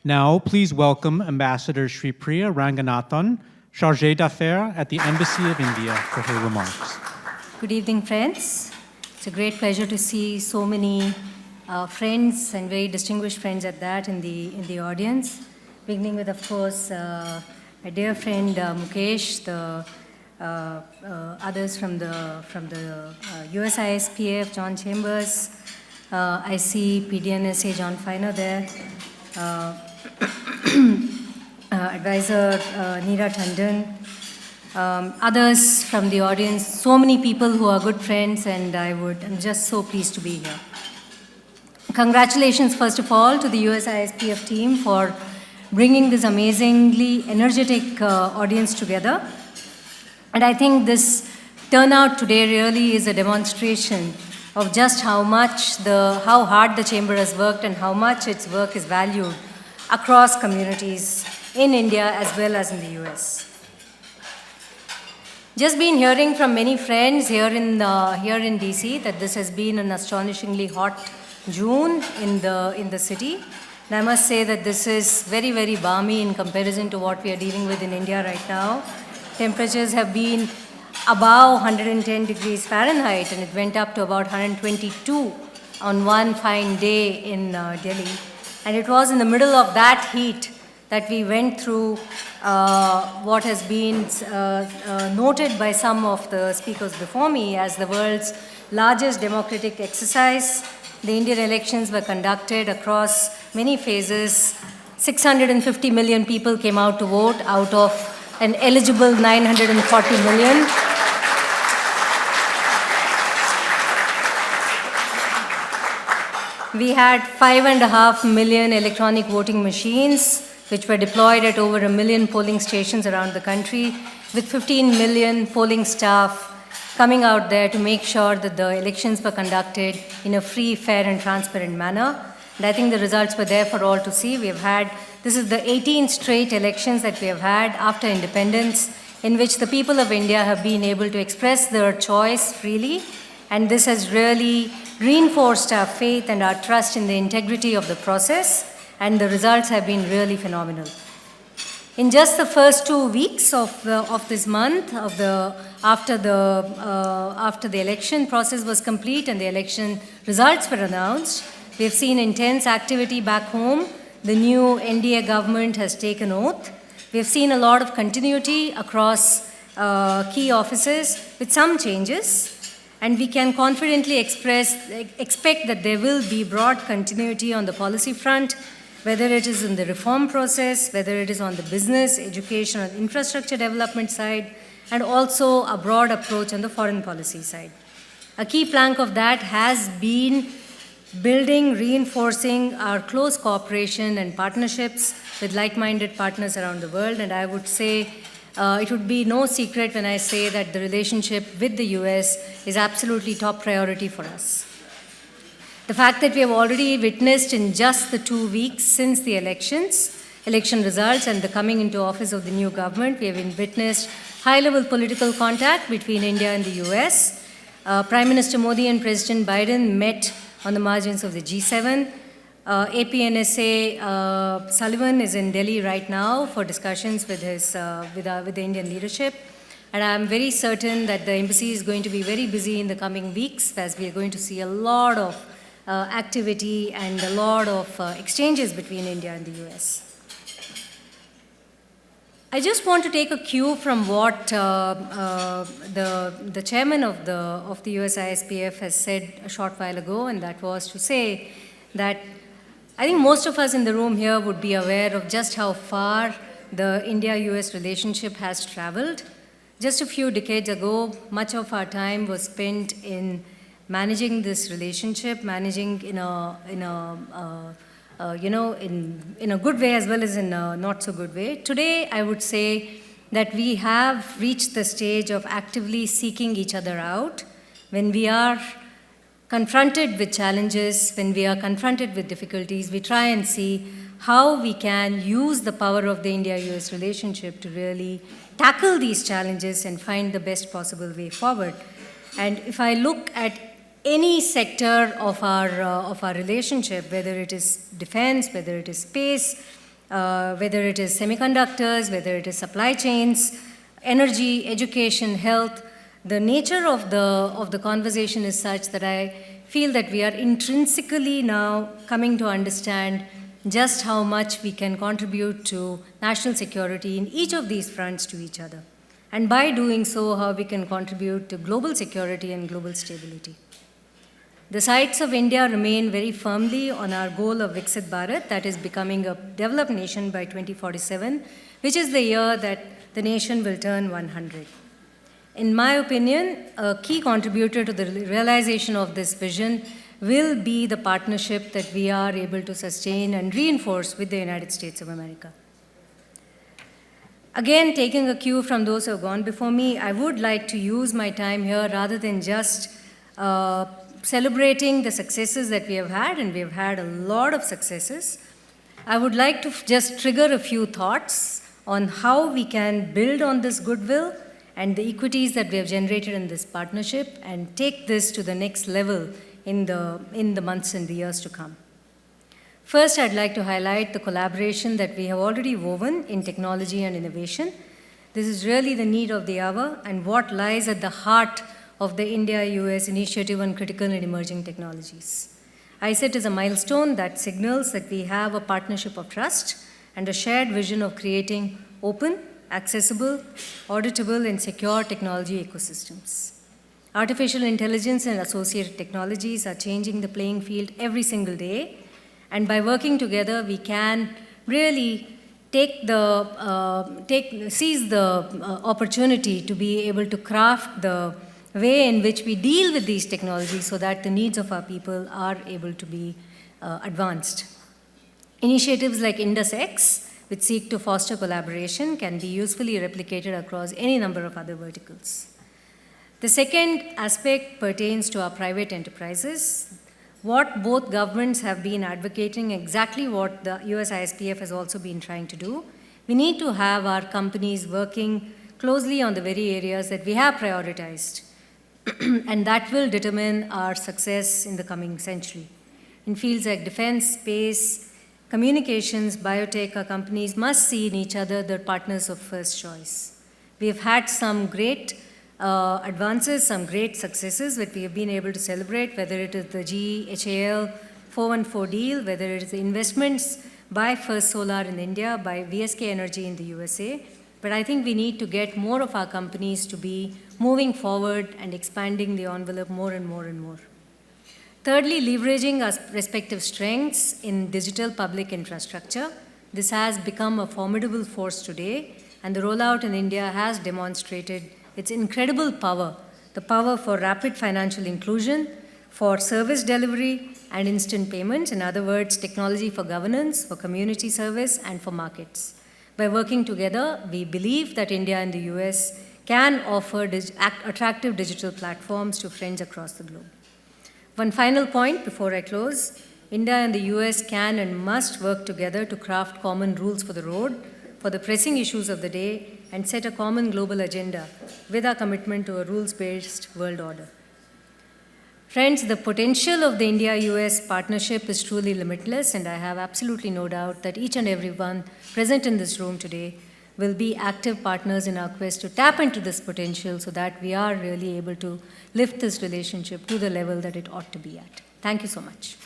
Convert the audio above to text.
Now, please welcome Ambassador Sri Priya Ranganathan, Chargée d'Affaires at the Embassy of India, for her remarks. Good evening, friends. It's a great pleasure to see so many friends and very distinguished friends at that in the audience. Beginning with, of course, my dear friend Mukesh, the others from the USISPF, John Chambers. I see PDNSA John Finer there. Advisor Neera Tandon. Others from the audience, so many people who are good friends, and I'm just so pleased to be here. Congratulations, first of all, to the USISPF team for bringing this amazingly energetic audience together. And I think this turnout today really is a demonstration of just how hard the Chamber has worked and how much its work is valued across communities in India as well as in the US. Just been hearing from many friends here in DC that this has been an astonishingly hot June in the city. And I must say that this is very, very balmy in comparison to what we are dealing with in India right now. Temperatures have been above 110 degrees Fahrenheit, and it went up to about 122 on one fine day in Delhi. And it was in the middle of that heat that we went through what has been noted by some of the speakers before me as the world's largest democratic exercise. The Indian elections were conducted across many phases. 650 million people came out to vote out of an eligible 940 million. We had 5.5 million electronic voting machines, which were deployed at over 1 million polling stations around the country, with 15 million polling staff coming out there to make sure that the elections were conducted in a free, fair, and transparent manner. And I think the results were there for all to see. This is the 18th straight elections that we have had after independence, in which the people of India have been able to express their choice freely. And this has really reinforced our faith and our trust in the integrity of the process. And the results have been really phenomenal. In just the first 2 weeks of this month, after the election process was complete and the election results were announced, we have seen intense activity back home. The new NDA government has taken oath. We have seen a lot of continuity across key offices with some changes. And we can confidently expect that there will be broad continuity on the policy front, whether it is in the reform process, whether it is on the business, education, or infrastructure development side, and also a broad approach on the foreign policy side. A key plank of that has been building, reinforcing our close cooperation and partnerships with like-minded partners around the world. And I would say it would be no secret when I say that the relationship with the US is absolutely top priority for us. The fact that we have already witnessed in just the 2 weeks since the election results and the coming into office of the new government, we have witnessed high-level political contact between India and the US. Prime Minister Modi and President Biden met on the margins of the G7. APNSA Sullivan is in Delhi right now for discussions with the Indian leadership. And I'm very certain that the embassy is going to be very busy in the coming weeks, as we are going to see a lot of activity and a lot of exchanges between India and the US. I just want to take a cue from what the chairman of the USISPF has said a short while ago, and that was to say that I think most of us in the room here would be aware of just how far the India-US relationship has traveled. Just a few decades ago, much of our time was spent in managing this relationship, managing in a good way as well as in a not so good way. Today, I would say that we have reached the stage of actively seeking each other out. When we are confronted with challenges, when we are confronted with difficulties, we try and see how we can use the power of the India-US relationship to really tackle these challenges and find the best possible way forward. And if I look at any sector of our relationship, whether it is defense, whether it is space, whether it is semiconductors, whether it is supply chains, energy, education, health. The nature of the conversation is such that I feel that we are intrinsically now coming to understand just how much we can contribute to national security in each of these fronts to each other. And by doing so, how we can contribute to global security and global stability. The sights of India remain very firmly on our goal of Viksit Bharat, that is becoming a developed nation by 2047, which is the year that the nation will turn 100. In my opinion, a key contributor to the realization of this vision will be the partnership that we are able to sustain and reinforce with the United States of America. Again, taking a cue from those who have gone before me, I would like to use my time here rather than just celebrating the successes that we have had, and we have had a lot of successes. I would like to just trigger a few thoughts on how we can build on this goodwill and the equities that we have generated in this partnership and take this to the next level in the months and the years to come. First, I'd like to highlight the collaboration that we have already woven in technology and innovation. This is really the need of the hour and what lies at the heart of the India-US Initiative on Critical and Emerging Technologies. ICET is a milestone that signals that we have a partnership of trust and a shared vision of creating open, accessible, auditable, and secure technology ecosystems. Artificial intelligence and associated technologies are changing the playing field every single day, and by working together, we can really seize the opportunity to be able to craft the way in which we deal with these technologies so that the needs of our people are able to be advanced. Initiatives like IndusX, which seek to foster collaboration, can be usefully replicated across any number of other verticals. The second aspect pertains to our private enterprises. What both governments have been advocating, exactly what the US ISPF has also been trying to do. We need to have our companies working closely on the very areas that we have prioritized, and that will determine our success in the coming century. In fields like defense, space, communications, biotech, our companies must see in each other the partners of first choice. We have had some great advances, some great successes that we have been able to celebrate, whether it is the GE HAL 414 deal, whether it is the investments by First Solar in India, by VSK Energy in the USA. But I think we need to get more of our companies to be moving forward and expanding the envelope more and more and more. Thirdly, leveraging our respective strengths in digital public infrastructure. This has become a formidable force today, and the rollout in India has demonstrated its incredible power, the power for rapid financial inclusion, for service delivery and instant payments, in other words, technology for governance, for community service, and for markets. By working together, we believe that India and the US can offer attractive digital platforms to friends across the globe. One final point before I close. India and the US can and must work together to craft common rules for the road, for the pressing issues of the day, and set a common global agenda with our commitment to a rules-based world order. Friends, the potential of the India-US partnership is truly limitless, and I have absolutely no doubt that each and every one present in this room today will be active partners in our quest to tap into this potential so that we are really able to lift this relationship to the level that it ought to be at. Thank you so much.